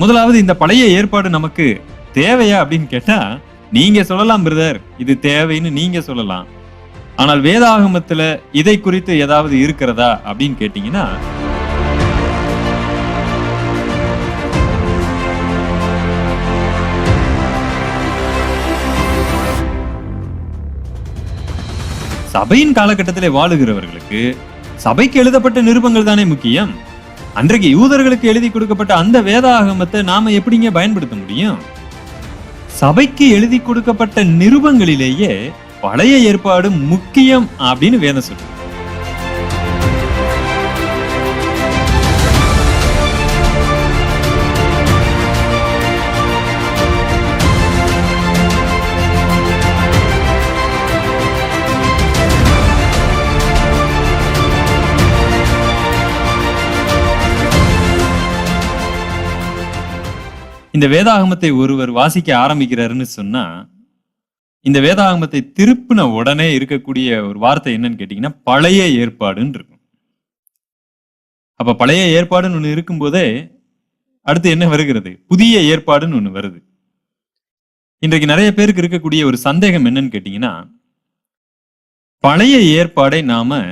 முதலாவது இந்த பழைய ஏற்பாடு நமக்கு தேவையா அப்படின்னு கேட்டா, நீங்க சொல்லலாம் பிரதர், இது தேவைன்னு நீங்க சொல்லலாம். ஆனால் வேதாகமத்துல இதை குறித்து ஏதாவது இருக்கிறதா அப்படின்னு கேட்டீங்கன்னா, சபையின் காலகட்டத்திலே வாழுகிறவர்களுக்கு சபைக்கு எழுதப்பட்ட நிருபங்கள் தானே முக்கியம். அன்றைக்கு யூதர்களுக்கு எழுதி கொடுக்கப்பட்ட அந்த வேதாகமத்தை நாம எப்படிங்க பயன்படுத்த முடியும்? சபைக்கு எழுதி கொடுக்கப்பட்ட நிருபங்களிலேயே பழைய ஏற்பாடு முக்கியம் அப்படின்னு வேதம் சொல்லுது. இந்த வேதாகமத்தை ஒருவர் வாசிக்க ஆரம்பிக்கிறாருன்னு சொன்னா, இந்த வேதாகமத்தை திருப்பின உடனே இருக்கக்கூடிய ஒரு வார்த்தை என்னன்னு கேட்டீங்கன்னா, பழைய ஏற்பாடுன்னு இருக்கும். அப்ப பழைய ஏற்பாடுன்னு ஒண்ணு இருக்கும்போதே அடுத்து என்ன வருகிறது? புதிய ஏற்பாடுன்னு ஒண்ணு வருது. இன்றைக்கு நிறைய பேருக்கு இருக்கக்கூடிய ஒரு சந்தேகம் என்னன்னு கேட்டீங்கன்னா, பழைய ஏற்பாடை நாம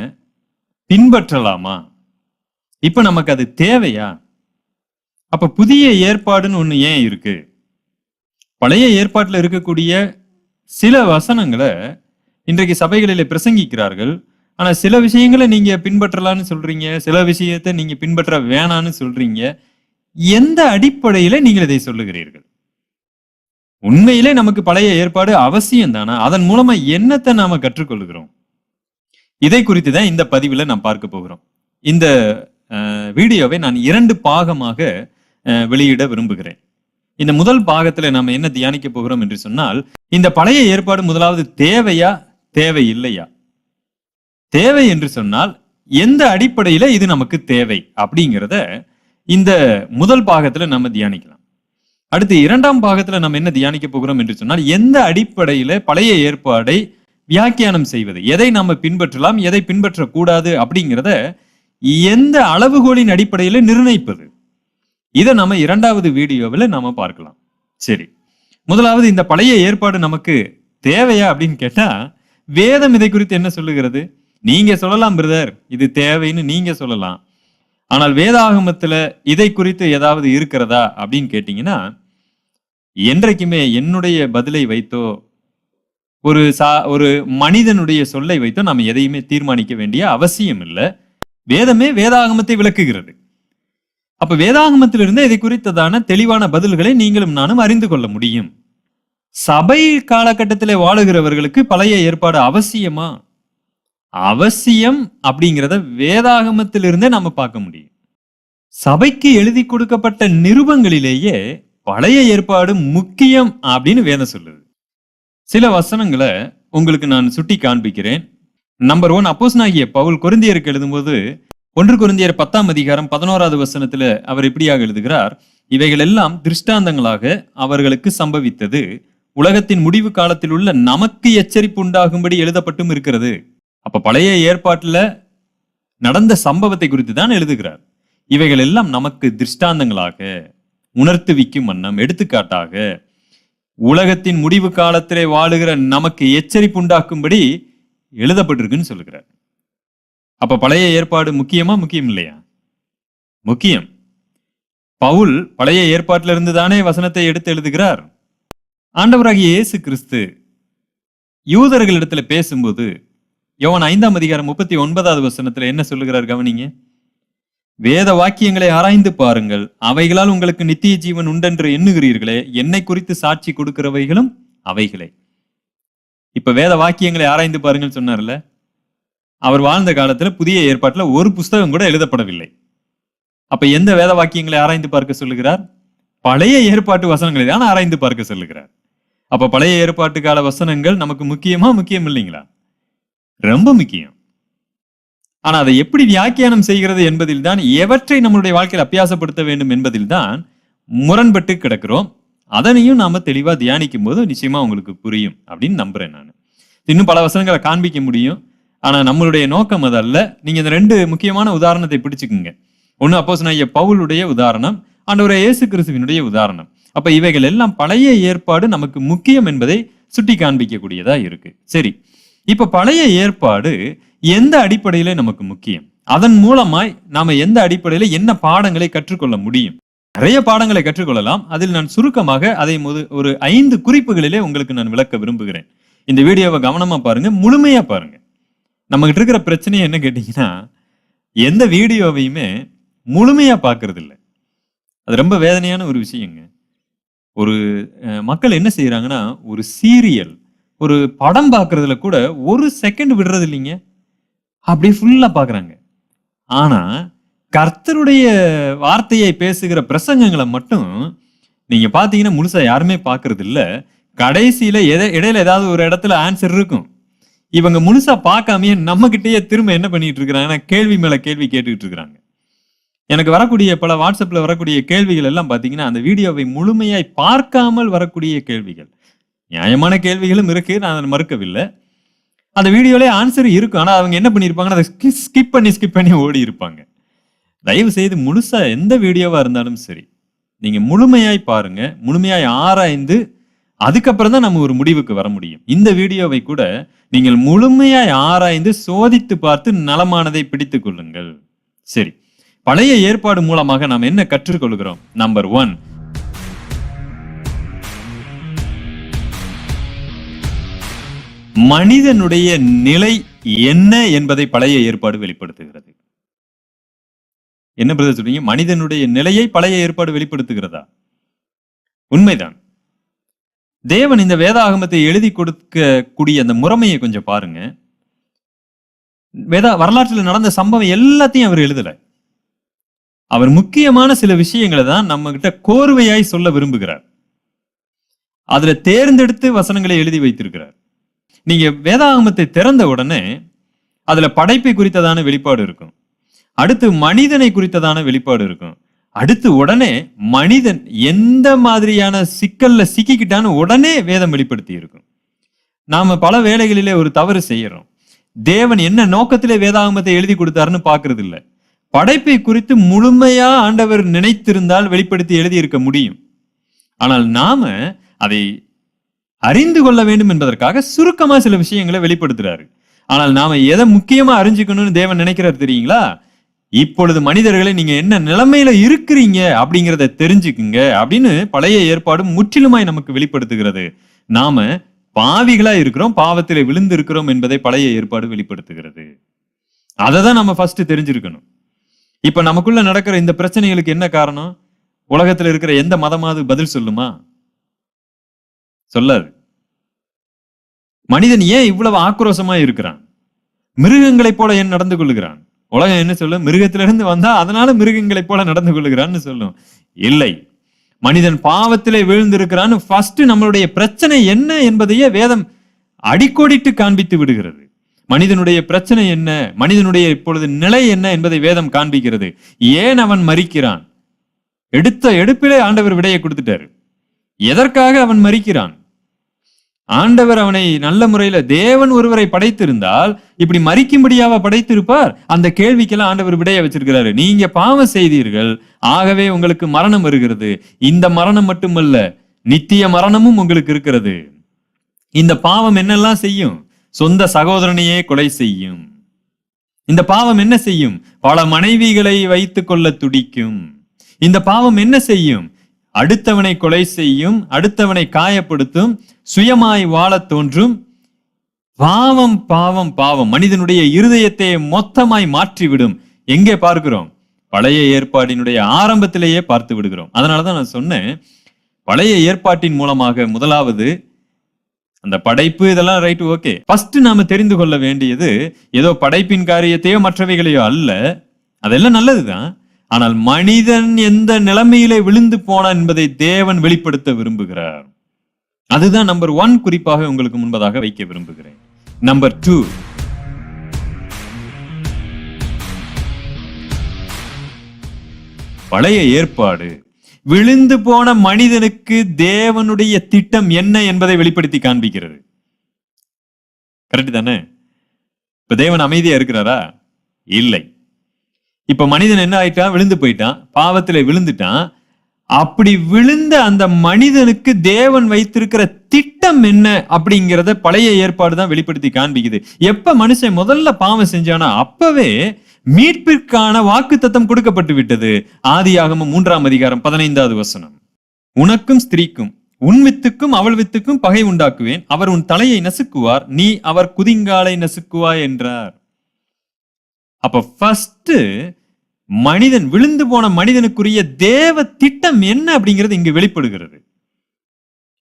பின்பற்றலாமா? இப்ப நமக்கு அது தேவையா? அப்ப புதிய ஏற்பாடுன்னு ஒண்ணு ஏன் இருக்கு? பழைய ஏற்பாட்டுல இருக்கக்கூடிய சில வசனங்களை இன்றைக்கு சபைகளில பிரசங்கிக்கிறார்கள். ஆனா சில விஷயங்களை நீங்க பின்பற்றலான்னு சொல்றீங்க, சில விஷயத்தை நீங்க பின்பற்ற வேணான்னு சொல்றீங்க. எந்த அடிப்படையில நீங்கள் இதை சொல்லுகிறீர்கள்? உண்மையிலே நமக்கு பழைய ஏற்பாடு அவசியம் தானா? அதன் மூலமா என்னத்தை நாம கற்றுக்கொள்கிறோம்? இதை குறித்து தான் இந்த பதிவுல நாம் பார்க்க போகிறோம். இந்த வீடியோவை நான் 2 பாகமாக வெளியிட விரும்புகிறேன். இந்த முதல் பாகத்துல நாம என்ன தியானிக்க போகிறோம் என்று சொன்னால், இந்த பழைய ஏற்பாடு முதலாவது தேவையா தேவையில்லையா? தேவை என்று சொன்னால் எந்த அடிப்படையில இது நமக்கு தேவை அப்படிங்கிறத இந்த முதல் பாகத்துல நம்ம தியானிக்கலாம். அடுத்து 2ஆம் பாகத்துல நம்ம என்ன தியானிக்க போகிறோம் என்று சொன்னால், எந்த அடிப்படையில பழைய ஏற்பாடை வியாக்கியானம் செய்வது, எதை நாம பின்பற்றலாம், எதை பின்பற்றக்கூடாது அப்படிங்கிறத எந்த அளவுகோலின் அடிப்படையில நிர்ணயிப்பது, இதை நம்ம 2வது வீடியோவில் நாம பார்க்கலாம். சரி, முதலாவது இந்த பழைய ஏற்பாடு நமக்கு தேவையா அப்படின்னு கேட்டா, வேதம் இதை குறித்து என்ன சொல்லுகிறது? நீங்க சொல்லலாம் பிரதர், இது தேவைன்னு நீங்க சொல்லலாம். ஆனால் வேதாகமத்துல இதை குறித்து ஏதாவது இருக்கிறதா அப்படின்னு கேட்டீங்கன்னா, என்றைக்குமே என்னுடைய பதிலை வைத்தோ ஒரு மனிதனுடைய சொல்லை வைத்தோ நாம எதையுமே தீர்மானிக்க வேண்டிய அவசியம் இல்லை. வேதமே வேதாகமத்தை விளக்குகிறது. அப்ப வேதாகமத்திலிருந்து இதை குறித்ததான தெளிவான பதில்களை நீங்களும் நானும் அறிந்து கொள்ள முடியும். சபை காலகட்டத்திலே வாழுகிறவர்களுக்கு பழைய ஏற்பாடு அவசியமா? அவசியம் அப்படிங்கிறத வேதாகமத்திலிருந்தே நாம பார்க்க முடியும். சபைக்கு எழுதி கொடுக்கப்பட்ட நிருபங்களிலேயே பழைய ஏற்பாடு முக்கியம் அப்படின்னு வேதம் சொல்லுது. சில வசனங்களை உங்களுக்கு நான் சுட்டி காண்பிக்கிறேன். நம்பர் 1, அப்போஸ்தலனாகிய பவுல் கொரிந்தியருக்கு எழுதும்போது 1 கொரிந்தியர் 10ஆம் அதிகாரம் 11வது வசனத்துல அவர் இப்படியாக எழுதுகிறார், இவைகள் எல்லாம் திருஷ்டாந்தங்களாக அவர்களுக்கு சம்பவித்தது, உலகத்தின் முடிவு காலத்தில் உள்ள நமக்கு எச்சரிப்பு உண்டாகும்படி எழுதப்பட்டும் இருக்கிறது. அப்ப பழைய ஏற்பாட்டுல நடந்த சம்பவத்தை குறித்து தான் எழுதுகிறார். இவைகள் எல்லாம் நமக்கு திருஷ்டாந்தங்களாக, உணர்த்துவிக்கும் வண்ணம், எடுத்துக்காட்டாக உலகத்தின் முடிவு காலத்திலே வாழுகிற நமக்கு எச்சரிப்பு உண்டாக்கும்படி எழுதப்பட்டிருக்குன்னு சொல்லுகிறார். அப்ப பழைய ஏற்பாடு முக்கியமா, முக்கியம் இல்லையா? முக்கியம். பவுல் பழைய ஏற்பாட்டில இருந்து தானே வசனத்தை எடுத்து எழுதுகிறார். ஆண்டவராகிய இயேசு கிறிஸ்து யூதர்களிடத்துல பேசும்போது யோவான் 5ஆம் அதிகாரம் 39வது வசனத்துல என்ன சொல்லுகிறார் கவனிங்க. வேத வாக்கியங்களை ஆராய்ந்து பாருங்கள், அவைகளால் உங்களுக்கு நித்திய ஜீவன் உண்டென்று எண்ணுகிறீர்களே, என்னை குறித்து சாட்சி கொடுக்கிறவைகளும் அவைகளே. இப்ப வேத வாக்கியங்களை ஆராய்ந்து பாருங்கள் சொன்னார்ல, அவர் வாழ்ந்த காலத்துல புதிய ஏற்பாட்டுல ஒரு புஸ்தகம் கூட எழுதப்படவில்லை. அப்ப எந்த வேத வாக்கியங்களை ஆராய்ந்து பார்க்க சொல்லுகிறார்? பழைய ஏற்பாட்டு வசனங்களை தான் ஆராய்ந்து பார்க்க சொல்லுகிறார். அப்ப பழைய ஏற்பாட்டு கால வசனங்கள் நமக்கு முக்கியமா, முக்கியம் இல்லைங்களா? ரொம்ப முக்கியம். ஆனா அதை எப்படி வியாக்கியானம் செய்கிறது என்பதில் தான், எவற்றை நம்மளுடைய வாழ்க்கையில் அபியாசப்படுத்த வேண்டும் என்பதில் தான் முரண்பட்டு கிடக்கிறோம். அதனையும் நாம தெளிவா தியானிக்கும் போது நிச்சயமா உங்களுக்கு புரியும் அப்படின்னு நம்புறேன். நான் இன்னும் பல வசனங்களை காண்பிக்க முடியும், ஆனா நம்மளுடைய நோக்கம் அதல்ல. நீங்க இந்த 2 முக்கியமான உதாரணத்தை பிடிச்சுக்குங்க. ஒண்ணு அப்போஸ்தலனாகிய பவுலுடைய உதாரணம், ஆண்டவரே இயேசு கிறிஸ்துவினுடைய உதாரணம். அப்ப இவைகள் எல்லாம் பழைய ஏற்பாடு நமக்கு முக்கியம் என்பதை சுட்டி காண்பிக்கக்கூடியதா இருக்கு. சரி, இப்ப பழைய ஏற்பாடு எந்த அடிப்படையில நமக்கு முக்கியம்? அதன் மூலமாய் நாம எந்த அடிப்படையில என்ன பாடங்களை கற்றுக்கொள்ள முடியும்? நிறைய பாடங்களை கற்றுக்கொள்ளலாம். அதில் நான் சுருக்கமாக அதை ஒரு 5 குறிப்புகளிலே உங்களுக்கு நான் விளக்க விரும்புகிறேன். இந்த வீடியோவை கவனமா பாருங்க, முழுமையா பாருங்க. நம்ம கிட்ட இருக்கிற பிரச்சனையை என்ன கேட்டீங்கன்னா, எந்த வீடியோவையுமே முழுமையா பார்க்கறது இல்லை. அது ரொம்ப வேதனையான ஒரு விஷயங்க. ஒரு மக்கள் என்ன செய்யறாங்கன்னா, ஒரு சீரியல், ஒரு படம் பார்க்கறதுல கூட 1 செகண்ட் விடுறது இல்லைங்க. அப்படியே ஃபுல்லா பார்க்கறாங்க. ஆனா கர்த்தருடைய வார்த்தையை பேசுகிற பிரசங்கங்களை மட்டும் நீங்க பாத்தீங்கன்னா முழுசா யாருமே பார்க்கறது இல்ல. கடைசியில இடையில ஏதாவது ஒரு இடத்துல ஆன்சர் இருக்கும். இவங்க முழுசா பார்க்காமயே நம்ம கிட்டயே திரும்ப என்ன பண்ணிட்டு இருக்கிறாங்கன்னா, கேள்வி மேல கேள்வி கேட்டுக்கிட்டு இருக்கிறாங்க. எனக்கு வரக்கூடிய பல வாட்ஸ்அப்ல வரக்கூடிய கேள்விகள் எல்லாம் பாத்தீங்கன்னா, அந்த வீடியோவை முழுமையாய் பார்க்காமல் வரக்கூடிய கேள்விகள். நியாயமான கேள்விகளும் இருக்கு, நான் அதை மறுக்கவில்லை. அந்த வீடியோலே ஆன்சர் இருக்கும். ஆனா அவங்க என்ன பண்ணிருப்பாங்கன்னா, அதை ஸ்கிப் பண்ணி ஓடி இருப்பாங்க. தயவு செய்து முழுசா எந்த வீடியோவா இருந்தாலும் சரி, நீங்க முழுமையாய் பாருங்க, முழுமையாய் ஆராய்ந்து அதுக்கப்புறம் தான் நம்ம ஒரு முடிவுக்கு வர முடியும். இந்த வீடியோவை கூட நீங்கள் முழுமையாய் ஆராய்ந்து சோதித்து பார்த்து நலமானதை பிடித்துக் கொள்ளுங்கள். சரி, பழைய ஏற்பாடு மூலமாக நாம் என்ன கற்றுக்கொள்கிறோம்? நம்பர் 1, மனிதனுடைய நிலை என்ன என்பதை பழைய ஏற்பாடு வெளிப்படுத்துகிறது. என்ன பிரதர் சொல்றீங்க? மனிதனுடைய நிலையை பழைய ஏற்பாடு வெளிப்படுத்துகிறதா? உண்மைதான். தேவன் இந்த வேதாகமத்தை எழுதி கொடுக்கக்கூடிய அந்த முறைமையை கொஞ்சம் பாருங்க. வரலாற்றில் நடந்த சம்பவம் எல்லாத்தையும் அவர் எழுதல. அவர் முக்கியமான சில விஷயங்களை தான் நம்ம கிட்ட கோர்வையாய் சொல்ல விரும்புகிறார். அதுல தேர்ந்தெடுத்து வசனங்களை எழுதி வைத்திருக்கிறார். நீங்க வேதாகமத்தை திறந்த உடனே அதுல படைப்பை குறித்ததான வெளிப்பாடு இருக்கும். அடுத்து மனிதனை குறித்ததான வெளிப்பாடு இருக்கும். அடுத்து உடனே மனிதன் எந்த மாதிரியான சிக்கல்ல சிக்கிக்கிட்டான்னு உடனே வேதம் வெளிப்படுத்தி இருக்கும். நாம பல வேளைகளிலே ஒரு தவறு செய்யறோம். தேவன் என்ன நோக்கத்திலே வேதாகமத்தை எழுதி கொடுத்தாருன்னு பாக்குறது இல்ல. படைப்பை குறித்து முழுமையா ஆண்டவர் நினைத்திருந்தால் வெளிப்படுத்தி எழுதி இருக்க முடியும். ஆனால் நாம அதை அறிந்து கொள்ள வேண்டும் என்பதற்காக சுருக்கமா சில விஷயங்களை வெளிப்படுத்துறாரு. ஆனால் நாம எதை முக்கியமா அறிஞ்சுக்கணும்னு தேவன் நினைக்கிறார் தெரியுங்களா? இப்பொழுது மனிதர்களை நீங்க என்ன நிலைமையில இருக்கிறீங்க அப்படிங்கிறத தெரிஞ்சுக்குங்க அப்படின்னு பழைய ஏற்பாடு முற்றிலுமாய் நமக்கு வெளிப்படுத்துகிறது. நாம பாவிகளா இருக்கிறோம், பாவத்திலே விழுந்து இருக்கிறோம் என்பதை பழைய ஏற்பாடு வெளிப்படுத்துகிறது. அதை தான் நம்ம ஃபர்ஸ்ட் தெரிஞ்சிருக்கணும். இப்ப நமக்குள்ள நடக்கிற இந்த பிரச்சனைகளுக்கு என்ன காரணம்? உலகத்துல இருக்கிற எந்த மதமாவது பதில் சொல்லுமா? சொல்லாது. மனிதன் ஏன் இவ்வளவு ஆக்ரோஷமா இருக்கிறான்? மிருகங்களைப் போல ஏன் நடந்து கொள்ளுகிறான்? உலகம் என்ன சொல்லும்? மிருகத்திலிருந்து வந்தா அதனால மிருகங்களைப் போல நடந்து கொள்ளுகிறான்னு சொல்லும். இல்லை, மனிதன் பாவத்திலே விழுந்திருக்கிறான்னு ஃபர்ஸ்ட் நம்மளுடைய பிரச்சனை என்ன என்பதையே வேதம் அடிக்கோடிட்டு காண்பித்து விடுகிறது. மனிதனுடைய பிரச்சனை என்ன, மனிதனுடைய இப்பொழுது நிலை என்ன என்பதை வேதம் காண்பிக்கிறது. ஏன் அவன் மரிக்கிறான்? எடுத்த எடுப்பிலே ஆண்டவர் விடையை கொடுத்துட்டாரு. எதற்காக அவன் மரிக்கிறான்? ஆண்டவர் அவனை நல்ல முறையில தேவன் ஒருவரை படைத்திருந்தால் இப்படி மரிக்கும்படியாவ படைத்திருப்பார்? அந்த கேள்விக்கெல்லாம் ஆண்டவர் விடைய வச்சிருக்கிறாரு. நீங்க பாவம் செய்தீர்கள், ஆகவே உங்களுக்கு மரணம் வருகிறது. இந்த மரணம் மட்டுமல்ல, நித்திய மரணமும் உங்களுக்கு இருக்கிறது. இந்த பாவம் என்னெல்லாம் செய்யும்? சொந்த சகோதரனையே கொலை செய்யும். இந்த பாவம் என்ன செய்யும்? பல மனைவிகளை வைத்துக் கொள்ள துடிக்கும். இந்த பாவம் என்ன செய்யும்? அடுத்தவனை கொலை செய்யும், அடுத்தவனை காயப்படுத்தும், சுயமாய் வாழ தோன்றும். பாவம் பாவம் பாவம் மனிதனுடைய இருதயத்தை மொத்தமாய் மாற்றிவிடும். எங்கே பார்க்கிறோம்? பழைய ஏற்பாட்டினுடைய ஆரம்பத்திலேயே பார்த்து விடுகிறோம். அதனாலதான் நான் சொன்னேன், பழைய ஏற்பாட்டின் மூலமாக முதலாவது அந்த படைப்பு இதெல்லாம் ரைட், ஓகே. ஃபர்ஸ்ட் நாம தெரிந்து கொள்ள வேண்டியது ஏதோ படைப்பின் காரியத்தையோ மற்றவைகளையோ அல்ல. அதெல்லாம் நல்லதுதான். ஆனால் மனிதன் எந்த நிலைமையிலே விழுந்து போனான் என்பதை தேவன் வெளிப்படுத்த விரும்புகிறார். அதுதான் நம்பர் 1 குறிப்பாக உங்களுக்கு முன்பதாக வைக்க விரும்புகிறேன். நம்பர் 2, பழைய ஏற்பாடு விழுந்து போன மனிதனுக்கு தேவனுடைய திட்டம் என்ன என்பதை வெளிப்படுத்தி காண்பிக்கிறது. கரெக்ட் தானே? இப்ப தேவன் அமைதியா இருக்கிறாரா? இல்லை. இப்ப மனிதன் என்ன ஆயிட்டான்? விழுந்து போயிட்டான், பாவத்திலே விழுந்துட்டான். அப்படி விழுந்த அந்த மனிதனுக்கு தேவன் வைத்திருக்கிற திட்டம் என்ன அப்படிங்கிறத பழைய ஏற்பாடு தான் வெளிப்படுத்தி காண்பிக்குது. எப்ப மனுஷன் முதல்ல பாவம் செஞ்சானா அப்பவே மீட்பிற்கான வாக்குத்தத்தம் கொடுக்கப்பட்டு விட்டது. ஆதியாகமம் 3ஆம் அதிகாரம் 15வது வசனம். உனக்கும் ஸ்திரீக்கும் உன் வித்துக்கும் அவள் வித்துக்கும் பகை உண்டாக்குவேன், அவர் உன் தலையை நசுக்குவார், நீ அவர் குதிங்காலை நசுக்குவாய் என்றார். அப்ப ஃபர்ஸ்ட் மனிதன், விழுந்து போன மனிதனுக்குரிய தேவ திட்டம் என்ன அப்படிங்கிறது இங்கு வெளிப்படுகிறது.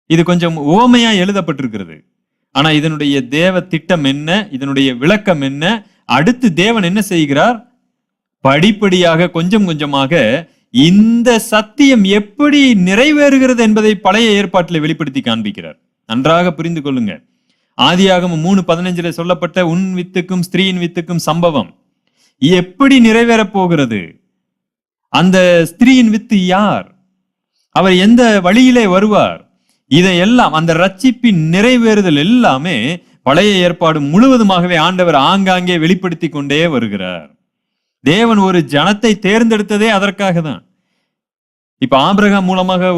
இது கொஞ்சம் உவமையா எழுதப்பட்டிருக்கிறது. ஆனா இதனுடைய தேவ திட்டம் என்ன, இதனுடைய விளக்கம் என்ன, அடுத்து தேவன் என்ன செய்கிறார், படிப்படியாக கொஞ்சம் கொஞ்சமாக இந்த சத்தியம் எப்படி நிறைவேறுகிறது என்பதை பழைய ஏற்பாட்டில் வெளிப்படுத்தி காண்பிக்கிறார். நன்றாக புரிந்து கொள்ளுங்க. ஆதியாகமம் 3:15 சொல்லப்பட்ட உன் வித்துக்கும் ஸ்திரீயின் வித்துக்கும் சம்பவம் எப்படி நிறைவேறப் போகிறது, அந்த ஸ்திரீயின் வித்து யார், அவர் எந்த வழியிலே வருவார், இதையெல்லாம் அந்த ரட்சிப்பின் நிறைவேறுதல் எல்லாமே பழைய ஏற்பாடு முழுவதுமாகவே ஆண்டவர் ஆங்காங்கே வெளிப்படுத்தி கொண்டே வருகிறார். தேவன் ஒரு ஜனத்தை தேர்ந்தெடுத்ததே அதற்காக தான். இப்ப ஆபிரகாம் மூலமாக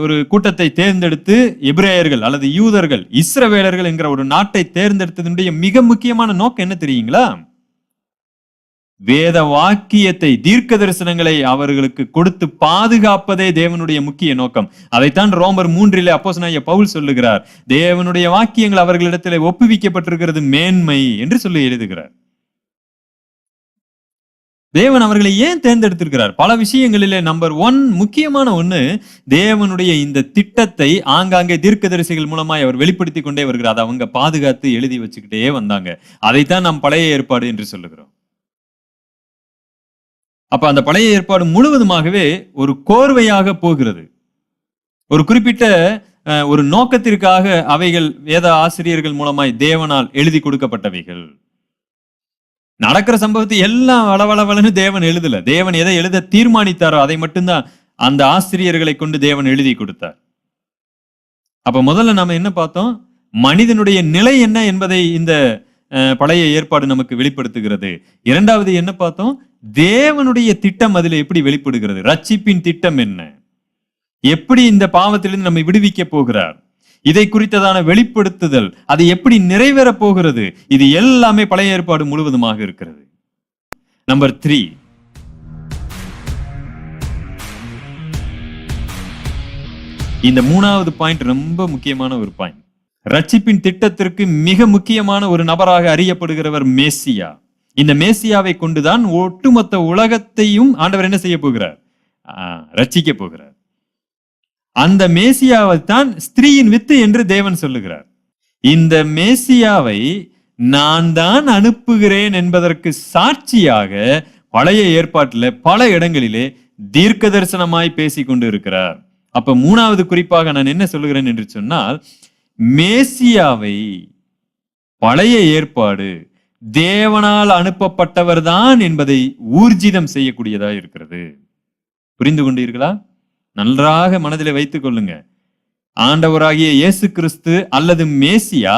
ஒரு கூட்டத்தை தேர்ந்தெடுத்து எபிரேயர்கள் அல்லது யூதர்கள், இஸ்ரவேலர்கள் என்கிற ஒரு நாட்டை தேர்ந்தெடுத்ததனுடைய மிக முக்கியமான நோக்கம் என்ன தெரியுங்களா? வேத வாக்கியத்தை, தீர்க்க தரிசனங்களை அவர்களுக்கு கொடுத்து பாதுகாப்பதே தேவனுடைய முக்கிய நோக்கம். அதைத்தான் ரோமர் 3 அப்போஸ்தலனாகிய பவுல் சொல்லுகிறார், தேவனுடைய வாக்கியங்கள் அவர்களிடத்திலே ஒப்புவிக்கப்பட்டிருக்கிறது மேன்மை என்று சொல்லி எழுதுகிறார். தேவன் அவர்களை ஏன் தேர்ந்தெடுத்திருக்கிறார்? பல விஷயங்களிலே நம்பர் 1 முக்கியமான ஒண்ணு, தேவனுடைய இந்த திட்டத்தை ஆங்காங்கே தீர்க்கதரிசிகள் மூலமாய் அவர் வெளிப்படுத்தி கொண்டே வருகிறார். அதை அவங்க பாதுகாத்து எழுதி வச்சுக்கிட்டே வந்தாங்க. அதைத்தான் நாம் பழைய ஏற்பாடு என்று சொல்லுகிறோம். அப்ப அந்த பழைய ஏற்பாடு முழுவதுமாகவே ஒரு கோர்வையாக போகிறது. ஒரு குறிப்பிட்ட ஒரு நோக்கத்திற்காக அவைகள் வேத ஆசிரியர்கள் மூலமாய் தேவனால் எழுதி கொடுக்கப்பட்டவைகள். நடக்கிற சம்பவத்தை எல்லாம் வளவளவலன்னு தேவன் எழுதல. தேவன் எதை எழுத தீர்மானித்தாரோ அதை மட்டும்தான் அந்த ஆசிரியர்களை கொண்டு தேவன் எழுதி கொடுத்தார். அப்ப முதல்ல நாம என்ன பார்த்தோம், மனிதனுடைய நிலை என்ன என்பதை இந்த பழைய ஏற்பாடு நமக்கு வெளிப்படுத்துகிறது. இரண்டாவது என்ன பார்த்தோம், தேவனுடைய திட்டம் அதில் எப்படி வெளிப்படுகிறது, ரட்சிப்பின் திட்டம் என்ன, எப்படி இந்த பாவத்திலிருந்து நம்மை விடுவிக்க போகிறார், இதை குறித்ததான வெளிப்படுத்துதல், அது எப்படி நிறைவேற போகிறது, இது எல்லாமே பழைய ஏற்பாடு முழுவதுமாக இருக்கிறது. நம்பர் 3, இந்த 3வது பாயிண்ட் ரொம்ப முக்கியமான ஒரு பாயிண்ட். ரட்சிப்பின் திட்டத்திற்கு மிக முக்கியமான ஒரு நபராக அறியப்படுகிறவர் மேசியா. இந்த மேசியாவை கொண்டுதான் ஒட்டுமொத்த உலகத்தையும் ஆண்டவர் என்ன செய்ய போகிறார், ரட்சிக்க போகிறார். அந்த மேசியாவை தான் ஸ்திரீயின் வித்து என்று தேவன் சொல்லுகிறார். இந்த மேசியாவை நான் தான் அனுப்புகிறேன் என்பதற்கு சாட்சியாக பழைய ஏற்பாட்டில் பல இடங்களிலே தீர்க்க தரிசனமாய் பேசி கொண்டு இருக்கிறார். அப்ப 3வது குறிப்பாக நான் என்ன சொல்லுகிறேன் என்று சொன்னால், மேசியாவை பழைய ஏற்பாடு தேவனால் அனுப்பப்பட்டவர் தான் என்பதை ஊர்ஜிதம் செய்யக்கூடியதா இருக்கிறது. புரிந்து கொண்டீர்களா? நன்றாக மனதில் வைத்துக் கொள்ளுங்க. ஆண்டவராகிய இயேசு கிறிஸ்து அல்லது மேசியா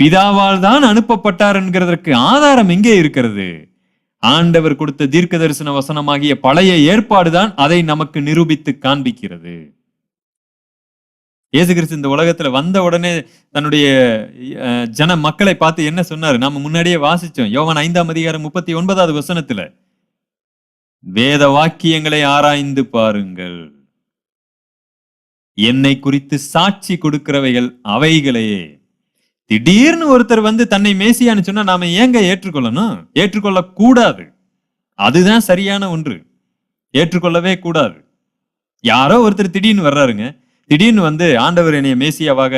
பிதாவால் தான் அனுப்பப்பட்டார் என்கிறதற்கு ஆதாரம் எங்கே இருக்கிறது? ஆண்டவர் கொடுத்த தீர்க்க தரிசன வசனமாகிய பழைய ஏற்பாடுதான் அதை நமக்கு நிரூபித்து காண்பிக்கிறது. இயேசு கிறிஸ்து இந்த உலகத்துல வந்த உடனே தன்னுடைய ஜன மக்களை பார்த்து என்ன சொன்னாரு? நாம முன்னாடியே வாசிச்சோம். யோவான் 5ஆம் அதிகாரம் 39வது வசனத்துல, வேத வாக்கியங்களை ஆராய்ந்து பாருங்கள், என்னை குறித்து சாட்சி கொடுக்கிறவைகள் அவைகளே. திடீர்னு ஒருத்தர் வந்து தன்னை மேசியான்னு சொன்னா நாம ஏங்க ஏற்றுக்கொள்ளணும்? ஏற்றுக்கொள்ள கூடாது. அதுதான் சரியான ஒன்று. ஏற்றுக்கொள்ளவே கூடாது. யாரோ ஒருத்தர் திடீர்னு வர்றாருங்க, திடீர்னு வந்து ஆண்டவர் என்னைய மேசியாவாக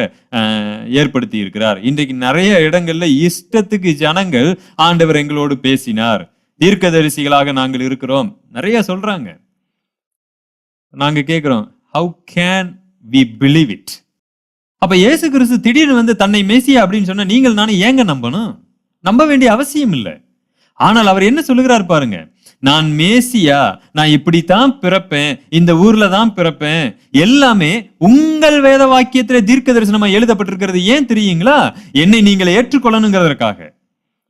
ஏற்படுத்தி இருக்கிறார். இன்றைக்கு நிறைய இடங்கள்ல இஷ்டத்துக்கு ஜனங்கள் ஆண்டவர் எங்களோடு பேசினார், தீர்க்கதரிசிகளாக நாங்கள் இருக்கிறோம் நிறைய சொல்றாங்க. நாங்க கேட்கிறோம், how can we believe it? அப்ப இயேசு கிறிஸ்து திடீர்னு வந்து தன்னை மேசியா அப்படின்னு சொன்னா நீங்கள் நானும் ஏங்க நம்பணும்? நம்ப வேண்டிய அவசியம் இல்லை. ஆனால் அவர் என்ன சொல்லுகிறார் பாருங்க, நான் மேசியா, நான் இப்படித்தான் பிறப்பேன், இந்த ஊர்ல தான் பிறப்பேன், எல்லாமே உங்கள் வேத வாக்கியத்திலே தீர்க்க தரிசனமா எழுதப்பட்டிருக்கிறது. ஏன் தெரியுங்களா? என்னை நீங்கள் ஏற்றுக்கொள்ளணுங்கிறதற்காக.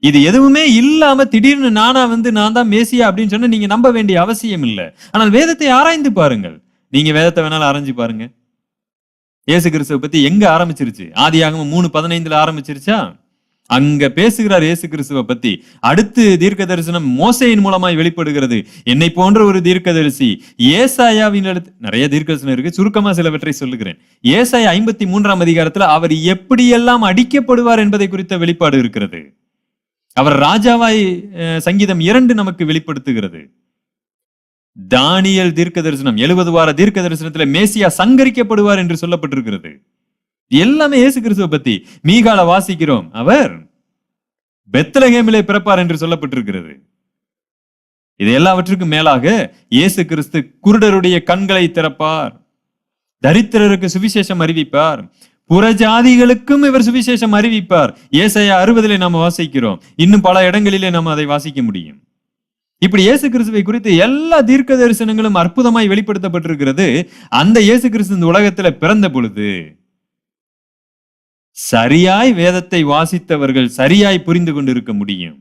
இது எதுவுமே இல்லாம திடீர்னு நானா வந்து நான் தான் மேசியா அப்படின்னு சொன்னா நீங்க நம்ப வேண்டிய அவசியம் இல்லை. ஆனால் வேதத்தை ஆராய்ந்து பாருங்கள். நீங்க வேதத்தை வேணாலும் ஆராய்ஞ்சு பாருங்க. இயேசு கிறிஸ்துவை பத்தி எங்க ஆரம்பிச்சிருச்சு? ஆதியாகமம் 3:15 ஆரம்பிச்சிருச்சா? அங்க பேசுகிறார் இயேசு கிறிஸ்துவை பத்தி. அடுத்து தீர்க்க தரிசனம் மோசேயின் மூலமாய் வெளிப்படுகிறது. என்னை போன்ற ஒரு தீர்க்கதரிசி ஏசாயாவின் நிறைய தீர்க்க தரிசனம் இருக்கு, சுருக்கமா சிலவற்றை சொல்லுகிறேன். ஏசாயா 53ஆம் அதிகாரத்துல அவர் எப்படியெல்லாம் அடிக்கப்படுவார் என்பதை குறித்த வெளிப்பாடு இருக்கிறது. அவர் ராஜாவாய் சங்கீதம் 2 நமக்கு வெளிப்படுத்துகிறது. தானியேல் தீர்க்க தரிசனம் 70 வார தீர்க்க தரிசனத்துல மேசியா சங்கரிக்கப்படுவார் என்று சொல்லப்பட்டிருக்கிறது. எல்லாமே இயேசு கிறிஸ்துவை பத்தி. மீகால வாசிக்கிறோம், அவர் பெத்லகேமிலே பிறப்பார் என்று சொல்லப்பட்டிருக்கிறது. இது எல்லாவற்றுக்கும் மேலாக இயேசு கிறிஸ்து குருடருடைய கண்களை திறப்பார், தரித்திரருக்கு சுவிசேஷம் அறிவிப்பார், புறஜாதிகளுக்கும் இவர் சுவிசேஷம் அறிவிப்பார். ஏசாயா 60 நாம வாசிக்கிறோம், இன்னும் பல இடங்களிலே நாம் அதை வாசிக்க முடியும். இப்படி இயேசு கிறிஸ்துவை குறித்து எல்லா தீர்க்க தரிசனங்களும் அற்புதமாய் வெளிப்படுத்தப்பட்டிருக்கிறது. அந்த இயேசு கிறிஸ்து இந்த உலகத்துல பிறந்த பொழுது சரியாய் வேதத்தை வாசித்தவர்கள் சரியாய் புரிந்து கொண்டிருக்க முடியும்.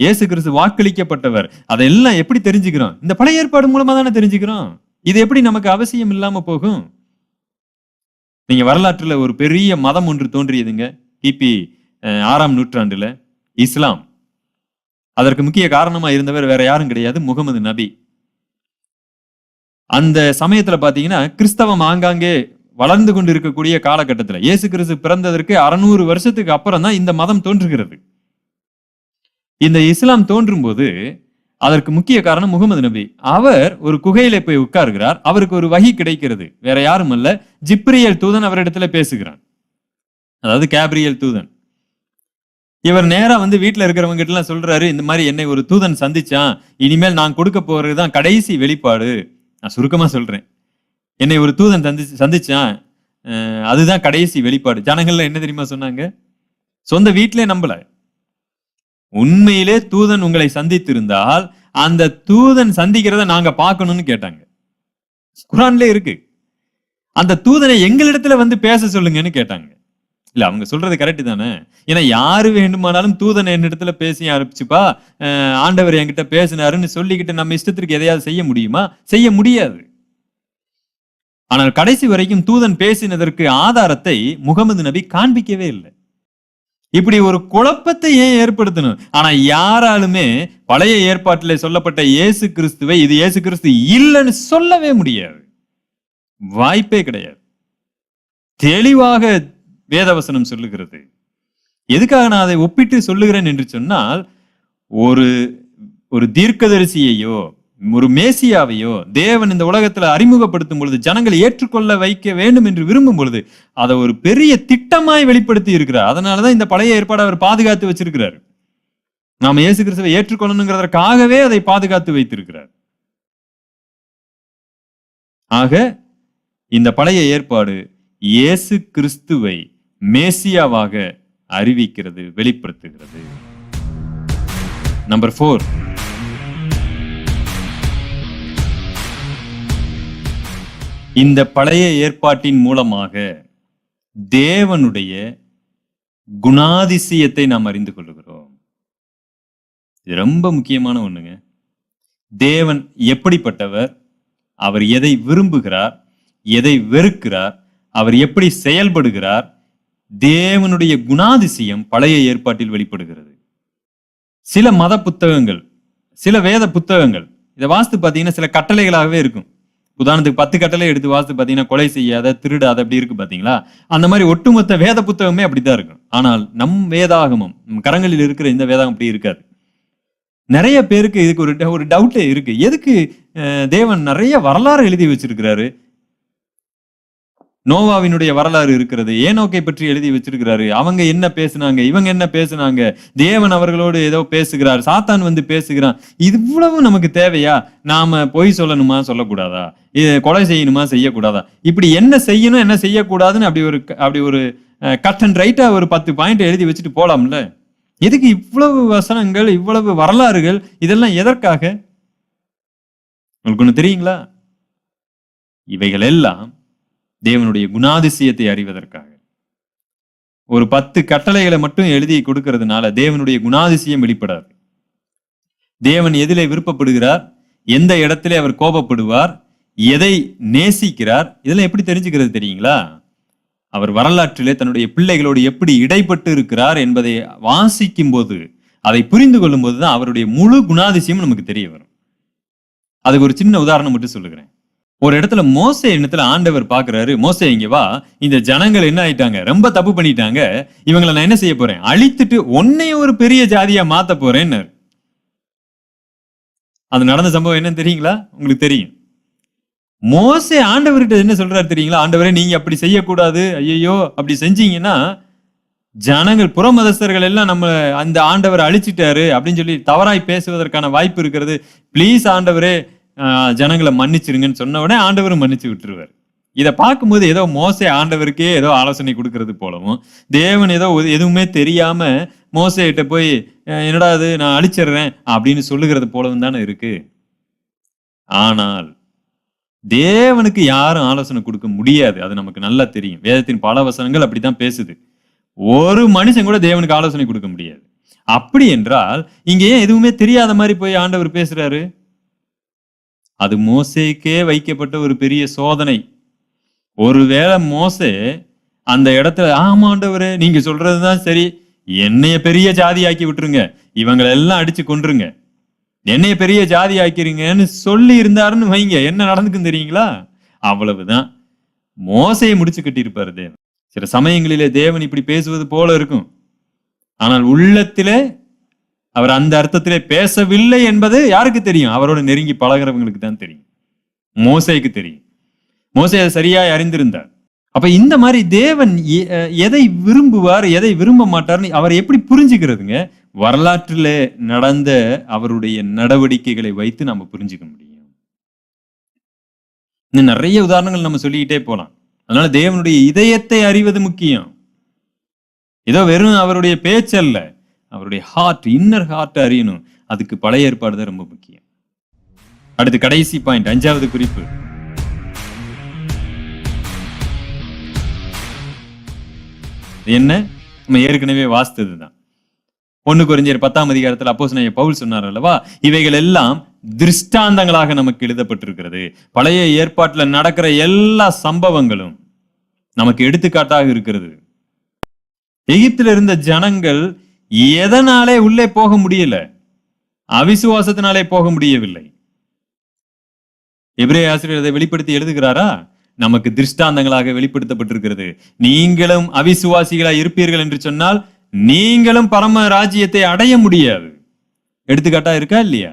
இயேசு கிறிஸ்து வாக்களிக்கப்பட்டவர். அதெல்லாம் எப்படி தெரிஞ்சுக்கிறோம்? இந்த பழைய ஏற்பாடு மூலமா தானே தெரிஞ்சுக்கிறோம். இது எப்படி நமக்கு அவசியம் இல்லாம போகும்? நீங்க வரலாற்றுல ஒரு பெரிய மதம் ஒன்று தோன்றியதுங்க, கிபி 6ஆம் நூற்றாண்டுல, இஸ்லாம். அதற்கு முக்கிய காரணமா இருந்தவர் வேற யாரும் கிடையாது, முகமது நபி. அந்த சமயத்துல பாத்தீங்கன்னா கிறிஸ்தவம் ஆங்காங்கே வளர்ந்து கொண்டு இருக்கக்கூடிய காலகட்டத்தில் இயேசு கிறிஸ்து பிறந்ததற்கு 600 வருஷத்துக்கு அப்புறம் தான் இந்த மதம் தோன்றுகிறது. இந்த இஸ்லாம் தோன்றும் போது அதற்கு முக்கிய காரணம் முகமது நபி. அவர் ஒரு குகையில போய் உட்கார்கிறார். அவருக்கு ஒரு வஹி கிடைக்கிறது. வேற யாரும் அல்ல, ஜிப்ரியல் தூதன் அவரிடத்துல பேசுகிறான். அதாவது கேப்ரியல் தூதன். இவர் நேரா வந்து வீட்டுல இருக்கிறவங்க கிட்ட எல்லாம் சொல்றாரு, இந்த மாதிரி என்னை ஒரு தூதன் சந்திச்சான், இனிமேல் நான் கொடுக்க போறதுதான் கடைசி வெளிப்பாடு. நான் சுருக்கமா சொல்றேன், என்னை ஒரு தூதன் சந்திச்சான், அதுதான் கடைசி வெளிப்பாடு. ஜனங்கள்ல என்ன தெரியுமா சொன்னாங்க? சொந்த வீட்டிலே நம்பல. உண்மையிலே தூதன் உங்களை சந்தித்திருந்தால் அந்த தூதன் சந்திக்கிறத நாங்க பார்க்கணும்னு கேட்டாங்க. குர்ஆன்ல இருக்கு. அந்த தூதனை எங்களிடத்துல வந்து பேச சொல்லுங்கன்னு கேட்டாங்க. இல்ல, அவங்க சொல்றது கரெக்ட் தானே? ஏன்னா யாரு வேண்டுமானாலும் தூதனை என்னிடத்துல பேசி ஆரம்பிச்சுப்பா, ஆண்டவர் என்கிட்ட பேசினாருன்னு சொல்லிக்கிட்டு நம்ம இஷ்டத்திற்கு எதையாவது செய்ய முடியுமா? செய்ய முடியாது. ஆனால் கடைசி வரைக்கும் தூதன் பேசினதற்கு ஆதாரத்தை முகமது நபி காண்பிக்கவே இல்லை. இப்படி ஒரு குழப்பத்தை ஏன் ஏற்படுத்தணும்? ஆனா யாராலுமே பழைய ஏற்பாட்டிலே சொல்லப்பட்ட இயேசு கிறிஸ்துவை இது இயேசு கிறிஸ்து இல்லைன்னு சொல்லவே முடியாது. வாய்ப்பே கிடையாது. தெளிவாக வேதவசனம் சொல்லுகிறது. எதுக்காக நான் அதை ஒப்பிட்டு சொல்லுகிறேன் என்று சொன்னால், ஒரு தீர்க்கதரிசியையோ ஒரு மேசியாவையோ தேவன் இந்த உலகத்துல அறிமுகப்படுத்தும் பொழுது, ஜனங்களை ஏற்றுக்கொள்ள வைக்க வேண்டும் என்று விரும்பும் பொழுது அதை ஒரு பெரிய திட்டமாய் வெளிப்படுத்தி இருக்கிறார். அதனாலதான் இந்த பழைய ஏற்பாடு அவர் பாதுகாத்து வச்சிருக்கிறார். நாம இயேசு கிறிஸ்துவை ஏற்றுக்கொள்ளணுங்கிறதற்காகவே அதை பாதுகாத்து வைத்திருக்கிறார். ஆக இந்த பழைய ஏற்பாடு இயேசு கிறிஸ்துவை மேசியாவாக அறிவிக்கிறது, வெளிப்படுத்துகிறது. நம்பர் 4, இந்த பழைய ஏற்பாட்டின் மூலமாக தேவனுடைய குணாதிசயத்தை நாம் அறிந்து கொள்கிறோம். இது ரொம்ப முக்கியமான ஒண்ணுங்க. தேவன் எப்படிப்பட்டவர், அவர் எதை விரும்புகிறார், எதை வெறுக்கிறார், அவர் எப்படி செயல்படுகிறார், தேவனுடைய குணாதிசயம் பழைய ஏற்பாட்டில் வெளிப்படுகிறது. சில மத புத்தகங்கள், சில வேத புத்தகங்கள் இதை வாசித்து பார்த்தீங்கன்னா சில கட்டளைகளாகவே இருக்கும். உதாரணத்துக்கு 10 கட்டளை எடுத்து வாசித்து பார்த்தீங்கன்னா கொலை செய்யாத, திருடாத, அப்படி இருக்கு பாத்தீங்களா? அந்த மாதிரி ஒட்டுமொத்த வேத புத்தகமே அப்படித்தான் இருக்கும். ஆனால் நம் வேதாகமம், கரங்களில் இருக்கிற இந்த வேதாகம் அப்படி இருக்காது. நிறைய பேருக்கு இதுக்கு ஒரு டவுட்டே இருக்கு. எதுக்கு தேவன் நிறைய வரலாறு எழுதி வச்சிருக்கிறாரு? நோவாவினுடைய வரலாறு இருக்கிறது, ஏனோக்கை பற்றி எழுதி வச்சிருக்கிறாரு. அவங்க என்ன பேசுனாங்க, இவங்க என்ன பேசுனாங்க, தேவன் அவர்களோடு ஏதோ பேசுகிறார், சாத்தான் வந்து பேசுகிறான். இவ்வளவு நமக்கு தேவையா? நாம பொய் சொல்லணுமா, சொல்லக்கூடாதா? கொலை செய்யணுமா, செய்யக்கூடாதா? இப்படி என்ன செய்யணும், என்ன செய்யக்கூடாதுன்னு அப்படி ஒரு கட் அண்ட் ரைட்டா ஒரு 10 பாயிண்ட் எழுதி வச்சுட்டு போலாம்ல. எதுக்கு இவ்வளவு வசனங்கள், இவ்வளவு வரலாறுகள்? இதெல்லாம் எதற்காக? உங்களுக்கு ஒண்ணு தெரியுங்களா? இவைகள் எல்லாம் தேவனுடைய குணாதிசயத்தை அறிவதற்காக. ஒரு 10 கட்டளைகளை மட்டும் எழுதி கொடுக்கிறதுனால தேவனுடைய குணாதிசயம் வெளிப்படாது. தேவன் எதிலே விருப்பப்படுகிறார், எந்த இடத்திலே அவர் கோபப்படுவார், எதை நேசிக்கிறார், இதெல்லாம் எப்படி தெரிஞ்சுக்கிறது தெரியுங்களா? அவர் வரலாற்றிலே தன்னுடைய பிள்ளைகளோடு எப்படி இடைப்பட்டு இருக்கிறார் என்பதை வாசிக்கும் போது, அதை புரிந்து கொள்ளும் போதுதான் அவருடைய முழு குணாதிசயம் நமக்கு தெரிய வரும். அதுக்கு ஒரு சின்ன உதாரணம் மட்டும் சொல்லுகிறேன். ஒரு இடத்துல மோசே இடத்துல ஆண்டவர் பாக்குறாரு, மோசே இங்க வா, இந்த ஜனங்கள் என்ன ஆயிட்டாங்க, ரொம்ப தப்பு பண்ணிட்டாங்க, இவங்களை நான் என்ன செய்ய போறேன், அழித்துட்டு உன்னைய ஒரு பெரிய ஜாதியா மாத்த போறேன்னு. அது நடந்த சம்பவம் என்னன்னு தெரியுங்களா? உங்களுக்கு தெரியும். மோசே ஆண்டவர்கிட்ட என்ன சொல்றாரு தெரியுங்களா? ஆண்டவரே நீங்க அப்படி செய்யக்கூடாது, ஐயோ அப்படி செஞ்சீங்கன்னா ஜனங்கள் புறமதஸ்தர்கள் எல்லாம் நம்ம அந்த ஆண்டவரை அழிச்சிட்டாரு அப்படின்னு சொல்லி தவறாய் பேசுவதற்கான வாய்ப்பு இருக்கிறது, பிளீஸ் ஆண்டவரே ஜனங்களை மன்னிச்சிருங்கன்னு சொன்ன உடனே ஆண்டவரும் மன்னிச்சு விட்டுருவார். இதை பார்க்கும்போது ஏதோ மோசே ஆண்டவருக்கே ஏதோ ஆலோசனை கொடுக்கறது போலவும், தேவன் ஏதோ எதுவுமே தெரியாம மோசேகிட்ட போய் என்னடா அது நான் அழிச்சிடுறேன் அப்படின்னு சொல்லுகிறது போலவும் தானே இருக்கு. ஆனால் தேவனுக்கு யாரும் ஆலோசனை கொடுக்க முடியாது, அது நமக்கு நல்லா தெரியும். வேதத்தின் பல வசனங்கள் அப்படித்தான் பேசுது. ஒரு மனுஷன் கூட தேவனுக்கு ஆலோசனை கொடுக்க முடியாது. அப்படி என்றால் இங்க ஏன் எதுவுமே தெரியாத மாதிரி போய் ஆண்டவர் பேசுறாரு? அது மோசேக்கே வைக்கப்பட்ட ஒரு பெரிய சோதனை. ஒருவேளை மோசே அந்த இடத்துல ஆமாண்டவரே நீங்க சொல்றதுதான் சரி, என்னைய பெரிய ஜாதி ஆக்கி விட்டுருங்க, இவங்களை எல்லாம் அடிச்சு கொன்றுங்க, என்னைய பெரிய ஜாதி ஆக்கிறீங்கன்னு சொல்லி இருந்தாருன்னு வைங்க, என்ன நடந்துக்கும் தெரியுங்களா? அவ்வளவுதான். மோசையை முடிச்சு கட்டியிருப்பாரு தேவன். சில சமயங்களிலே தேவன் இப்படி பேசுவது போல இருக்கும், ஆனால் உள்ளத்திலே அவர் அந்த அர்த்தத்திலே பேசவில்லை என்பது யாருக்கு தெரியும்? அவரோட நெருங்கி பழகிறவங்களுக்கு தான் தெரியும். மோசேக்கு தெரியும். மோசே அதை சரியாய் அறிந்திருந்தார். அப்ப இந்த மாதிரி தேவன் எதை விரும்புவார், எதை விரும்ப மாட்டார்னு அவர் எப்படி புரிஞ்சுக்கிறதுங்க? வரலாற்றிலே நடந்த அவருடைய நடவடிக்கைகளை வைத்து நாம புரிஞ்சுக்க முடியும். இன்னும் நிறைய உதாரணங்கள் நம்ம சொல்லிக்கிட்டே போலாம். அதனால தேவனுடைய இதயத்தை அறிவது முக்கியம். ஏதோ வெறும் அவருடைய பேச்சல்ல, அவருடைய ஹார்ட், இன்னர் ஹார்ட் அறியணும். அதுக்கு பழைய ஏற்பாடு தான் ரொம்ப முக்கியம். அடுத்து கடைசி பாயிண்ட், 5வது குறிப்பு. என்ன? நம்ம ஏற்கனவே வாசித்ததுதான். 1 கொரிந்தியர் 10ஆம் அதிகாரத்தில் அப்போஸ்தலனாகிய பவுல் சொன்னார் அல்லவா, இவைகள் எல்லாம் திருஷ்டாந்தங்களாக நமக்கு எழுதப்பட்டிருக்கிறது. பழைய ஏற்பாட்டில் நடக்கிற எல்லா சம்பவங்களும் நமக்கு எடுத்துக்காட்டாக இருக்கிறது. எகிப்தில் இருந்த ஜனங்கள் எதனாலே உள்ளே போக முடியல? அவிசுவாசத்தினாலே போக முடியவில்லை. எபிரேய ஆசிரியர் அதை வெளிப்படுத்தி எழுதுகிறாரா? நமக்கு திருஷ்டாந்தங்களாக வெளிப்படுத்தப்பட்டிருக்கிறது. நீங்களும் அவிசுவாசிகளாய் இருப்பீர்கள் என்று சொன்னால் நீங்களும் பரம ராஜ்யத்தை அடைய முடியாது. எடுத்துக்காட்டா இருக்கா இல்லையா?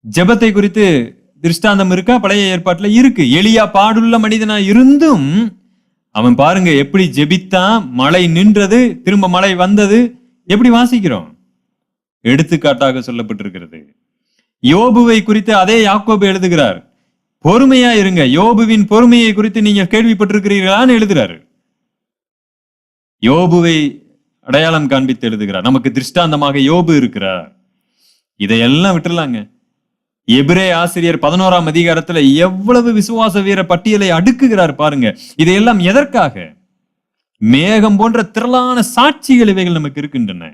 ஜெபத்தை குறித்து திருஷ்டாந்தம் இருக்கா? பழைய ஏற்பாட்டுல இருக்கு. எலியா பாடுள்ள மனிதனா இருந்தும் அவன் பாருங்க எப்படி ஜெபித்தான், மழை நின்றது, திரும்ப மழை வந்தது. எப்படி வாசிக்கிறோம்? எடுத்துக்காட்டாக சொல்லப்பட்டிருக்கிறது. யோபுவை குறித்து அதே யாக்கோபு எழுதுகிறார், பொறுமையா இருங்க, யோபுவின் பொறுமையை குறித்து நீங்க கேள்விப்பட்டிருக்கிறீர்களான்னு எழுதுறாரு. யோபுவை அடையாளம் காண்பித்து எழுதுகிறார். நமக்கு திருஷ்டாந்தமாக யோபு இருக்கிறார். இதையெல்லாம் விட்டுலாங்க. எபிரேய ஆசிரியர் 11ஆம் அதிகாரத்துல எவ்வளவு விசுவாச வீர பட்டியலை அடுக்குகிறார் பாருங்க. இதையெல்லாம் எதற்காக? மேகம் போன்ற திரளான சாட்சிகள் இவைகள் நமக்கு இருக்கின்றன.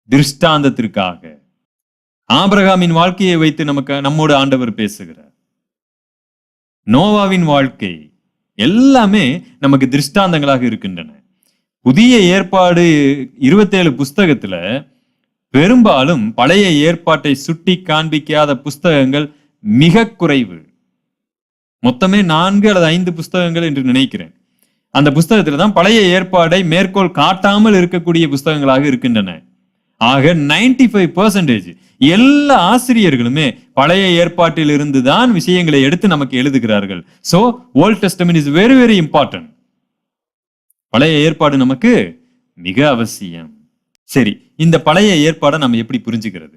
திருஷ்டாந்தத்திற்காக. ஆபிரகாமின் வாழ்க்கையை வைத்து நம்மோடு ஆண்டவர் பேசுகிறார். நோவாவின் வாழ்க்கை எல்லாமே நமக்கு திருஷ்டாந்தங்களாக இருக்கின்றன. புதிய ஏற்பாடு 27 புஸ்தகத்துல பெரும்பாலும் பழைய ஏற்பாட்டை சுட்டி காண்பிக்காத புஸ்தகங்கள் மிக குறைவு. மொத்தமே 4 அல்லது 5 புஸ்தகங்கள் என்று நினைக்கிறேன். அந்த புஸ்தகத்துல தான் பழைய ஏற்பாடை மேற்கோள் காட்டாமல் இருக்கக்கூடிய புஸ்தகங்களாக இருக்கின்றன. ஆக 95% எல்லா ஆசிரியர்களுமே பழைய ஏற்பாட்டில் இருந்து தான் விஷயங்களை எடுத்து நமக்கு எழுதுகிறார்கள். So Old Testament is very very important. பழைய ஏற்பாடு நமக்கு மிக அவசியம். சரி, இந்த பழைய ஏற்பாடை நம்ம எப்படி புரிஞ்சுக்கிறது?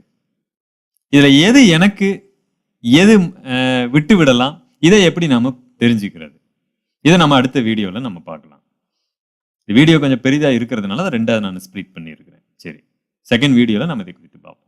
இதுல எது எனக்கு, எது விட்டு விடலாம், இதை எப்படி நாம தெரிஞ்சுக்கிறது? இதை நம்ம அடுத்த வீடியோல நம்ம பார்க்கலாம். வீடியோ கொஞ்சம் பெரிதா இருக்கிறதுனால 2ஆவது நான் ஸ்ப்ளிட் பண்ணியிருக்கிறேன். சரி, செகண்ட் வீடியோல நம்ம இதை குறித்து பார்ப்போம்.